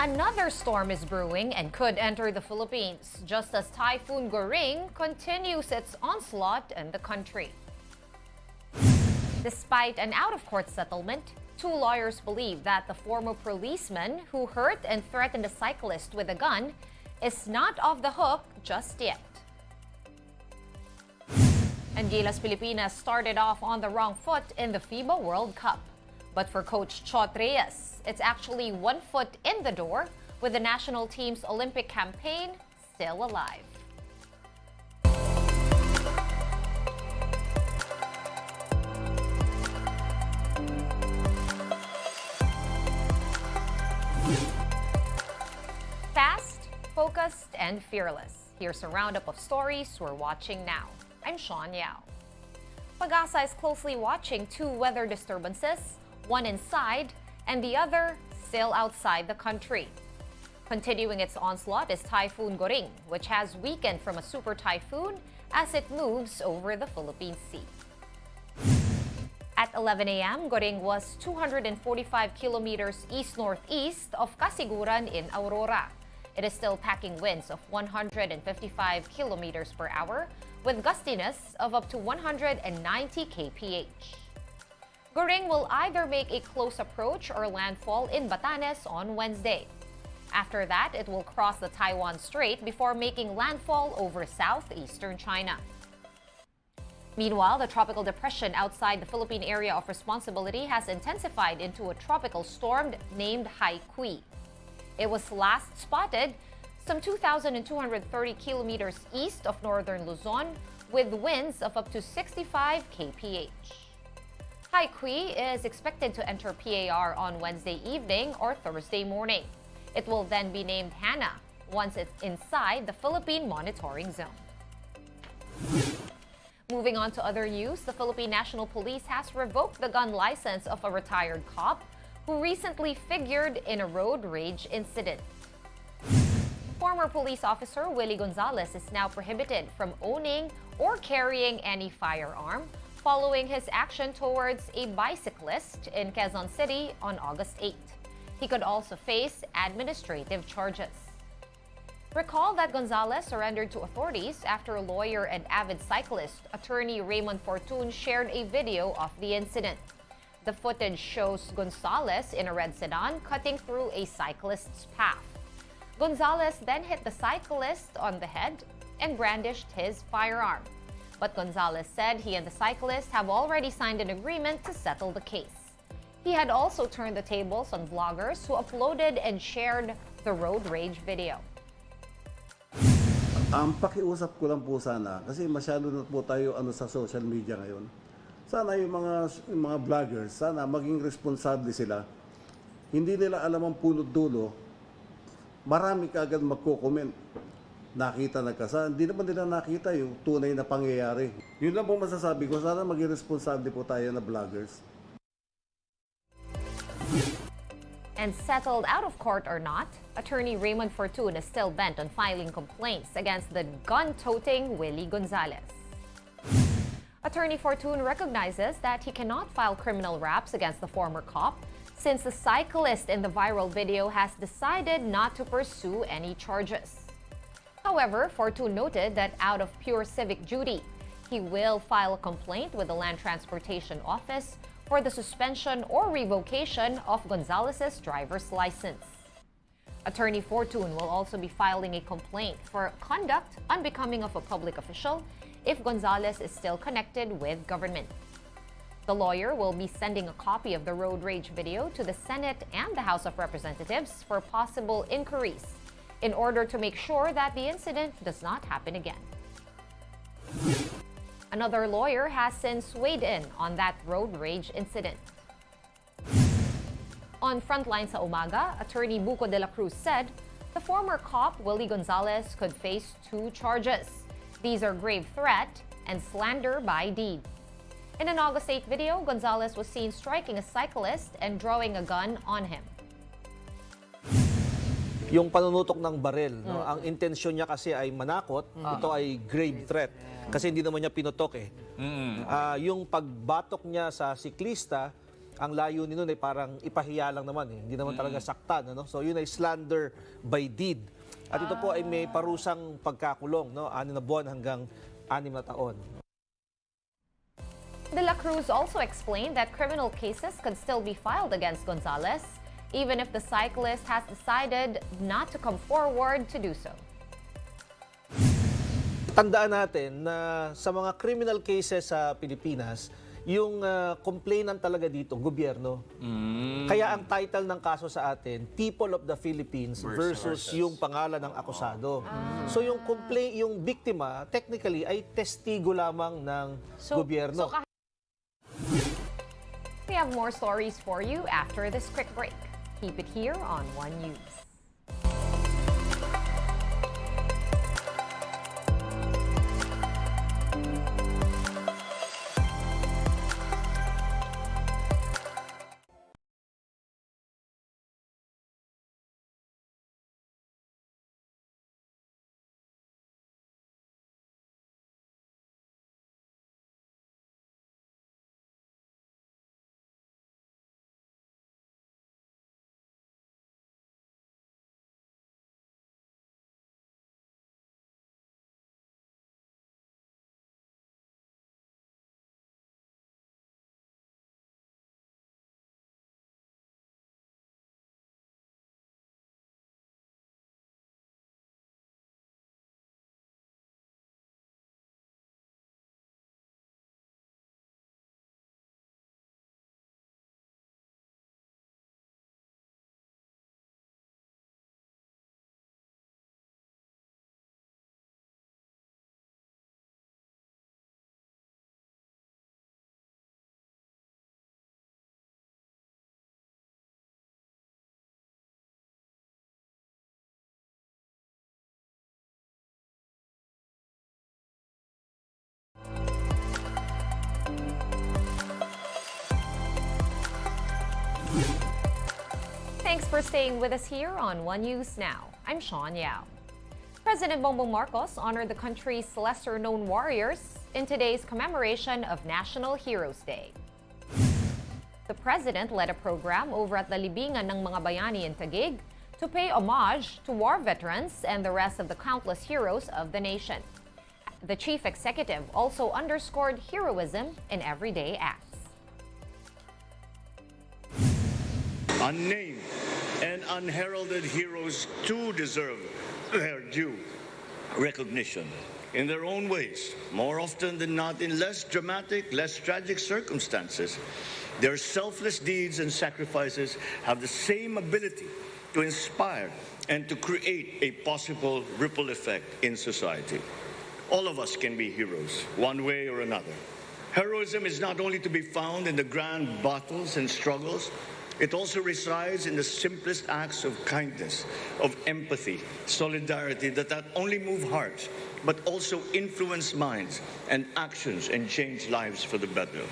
Another storm is brewing and could enter the Philippines, just as Typhoon Goring continues its onslaught in the country. Despite an out-of-court settlement, two lawyers believe that the former policeman who hurt and threatened a cyclist with a gun is not off the hook just yet. And Gilas Pilipinas started off on the wrong foot in the FIBA World Cup. But for Coach Chot Reyes, it's actually 1 foot in the door, with the national team's Olympic campaign still alive. Fast, focused, and fearless. Here's a roundup of stories we're watching now. I'm Sean Yao. PAGASA is closely watching two weather disturbances, one inside and the other still outside the country. Continuing its onslaught is Typhoon Goring, which has weakened from a super typhoon as it moves over the Philippine Sea. At 11 a.m., Goring was 245 kilometers east-northeast of Casiguran in Aurora. It is still packing winds of 155 kilometers per hour with gustiness of up to 190 kph. Goring will either make a close approach or landfall in Batanes on Wednesday. After that, it will cross the Taiwan Strait before making landfall over southeastern China. Meanwhile, the tropical depression outside the Philippine area of responsibility has intensified into a tropical storm named Haikui. It was last spotted some 2,230 kilometers east of northern Luzon with winds of up to 65 kph. Haikui is expected to enter PAR on Wednesday evening or Thursday morning. It will then be named Hana once it's inside the Philippine monitoring zone. Moving on to other news, the Philippine National Police has revoked the gun license of a retired cop who recently figured in a road rage incident. Former police officer Willie Gonzalez is now prohibited from owning or carrying any firearm following his action towards a bicyclist in Quezon City on August 8. He could also face administrative charges. Recall that Gonzalez surrendered to authorities after a lawyer and avid cyclist, attorney Raymond Fortun, shared a video of the incident. The footage shows Gonzalez in a red sedan cutting through a cyclist's path. Gonzalez then hit the cyclist on the head and brandished his firearm. But Gonzalez said he and the cyclist have already signed an agreement to settle the case. He had also turned the tables on vloggers who uploaded and shared the road rage video. Pakiusap ko lang po sana kasi masyado na po tayo sa social media ngayon. Sana yung mga vloggers, sana maging responsable sila. Hindi nila alam ang punot dulo. Marami kaagad magko-comment. Nakita nagkasaan. Hindi naman nila nakita yung tunay na pangyayari. Yun lang po masasabi ko. Sana maging responsable po tayo na vloggers. And settled out of court or not, attorney Raymond Fortun is still bent on filing complaints against the gun-toting Willie Gonzalez. Attorney Fortun recognizes that he cannot file criminal raps against the former cop since the cyclist in the viral video has decided not to pursue any charges. However, Fortun noted that out of pure civic duty, he will file a complaint with the Land Transportation Office for the suspension or revocation of Gonzalez's driver's license. Attorney Fortun will also be filing a complaint for conduct unbecoming of a public official if Gonzalez is still connected with government. The lawyer will be sending a copy of the road rage video to the Senate and the House of Representatives for possible inquiries in order to make sure that the incident does not happen again. Another lawyer has since weighed in on that road rage incident. On Frontline sa Umaga, attorney Buco de la Cruz said the former cop Willie Gonzalez could face two charges. These are grave threat and slander by deed. In an August 8 video, Gonzalez was seen striking a cyclist and drawing a gun on him. Yung panunutok ng baril, no? Ang intensyon niya kasi ay manakot, ito ay grave threat. Kasi hindi naman niya pinutok eh. Yung pagbatok niya sa siklista ang layunin nun ay parang ipahiya lang naman Hindi naman talaga saktan, ano? So yun ay slander by deed. At ito po ay may parusang pagkakulong, 6 na buwan hanggang 6 na taon. De la Cruz also explained that criminal cases could still be filed against Gonzalez, even if the cyclist has decided not to come forward to do so. Tandaan natin na sa mga criminal cases sa Pilipinas, yung complainant talaga dito, gobyerno. Kaya ang title ng kaso sa atin, People of the Philippines versus yung pangalan ng akusado. So yung yung biktima, technically, ay testigo lamang ng gobyerno. We have more stories for you after this quick break. Keep it here on One News. Thanks for staying with us here on One News Now. I'm Sean Yao. President Bongbong Marcos honored the country's lesser-known warriors in today's commemoration of National Heroes Day. The president led a program over at the Libingan ng mga bayani in Taguig to pay homage to war veterans and the rest of the countless heroes of the nation. The chief executive also underscored heroism in everyday acts. Unnamed and unheralded heroes too deserve their due recognition in their own ways, more often than not in less dramatic, less tragic circumstances. Their selfless deeds and sacrifices have the same ability to inspire and to create a possible ripple effect in society. All of us can be heroes, one way or another. Heroism is not only to be found in the grand battles and struggles, it also resides in the simplest acts of kindness, of empathy, solidarity that not only move hearts, but also influence minds and actions and change lives for the better.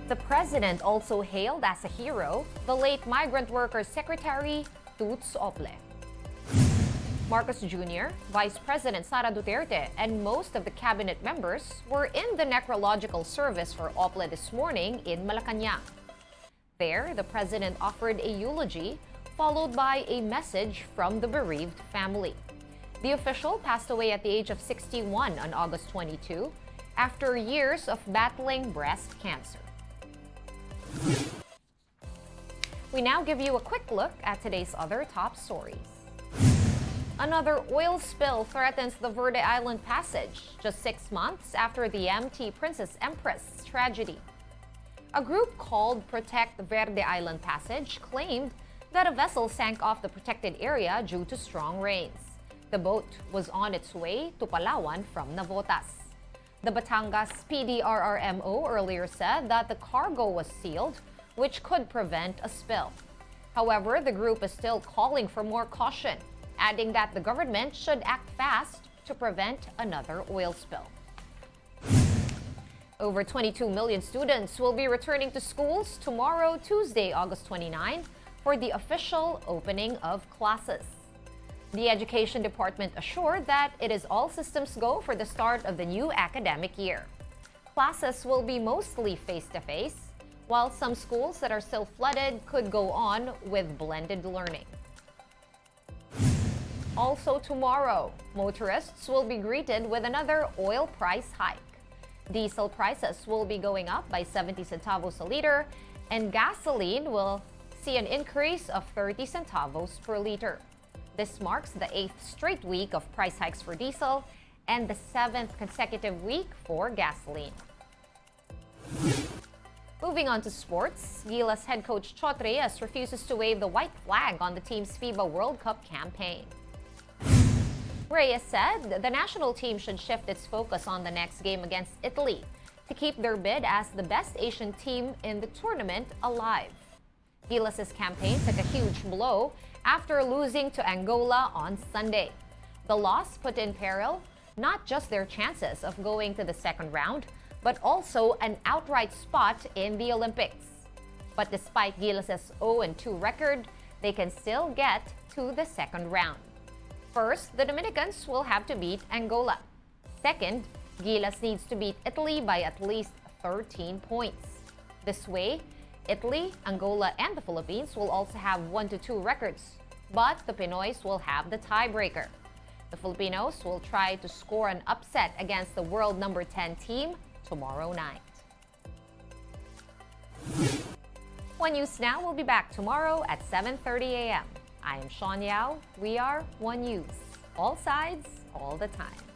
The president also hailed as a hero the late migrant workers secretary Toots Ople. Marcos Jr., Vice President Sara Duterte, and most of the cabinet members were in the necrological service for Ople this morning in Malacanang. There, the president offered a eulogy followed by a message from the bereaved family. The official passed away at the age of 61 on August 22 after years of battling breast cancer. We now give you a quick look at today's other top stories. Another oil spill threatens the Verde Island Passage just 6 months after the MT Princess Empress tragedy. A group called Protect Verde Island Passage claimed that a vessel sank off the protected area due to strong rains. The boat was on its way to Palawan from Navotas. The Batangas PDRRMO earlier said that the cargo was sealed, which could prevent a spill. However, the group is still calling for more caution, adding that the government should act fast to prevent another oil spill. Over 22 million students will be returning to schools tomorrow, Tuesday, August 29, for the official opening of classes. The Education Department assured that it is all systems go for the start of the new academic year. Classes will be mostly face-to-face, while some schools that are still flooded could go on with blended learning. Also tomorrow, motorists will be greeted with another oil price hike. Diesel prices will be going up by 70 centavos a liter, and gasoline will see an increase of 30 centavos per liter. This marks the 8th straight week of price hikes for diesel and the 7th consecutive week for gasoline. Moving on to sports, Gilas head coach Chot Reyes refuses to wave the white flag on the team's FIBA World Cup campaign. Reyes said the national team should shift its focus on the next game against Italy to keep their bid as the best Asian team in the tournament alive. Gilas' campaign took a huge blow after losing to Angola on Sunday. The loss put in peril not just their chances of going to the second round, but also an outright spot in the Olympics. But despite Gilas' 0-2 record, they can still get to the second round. First, the Dominicans will have to beat Angola. Second, Gilas needs to beat Italy by at least 13 points. This way, Italy, Angola, and the Philippines will also have 1-2 records, but the Pinoys will have the tiebreaker. The Filipinos will try to score an upset against the world number 10 team tomorrow night. One News Now will be back tomorrow at 7:30 a.m. I am Sean Yao. We are One News. All sides, all the time.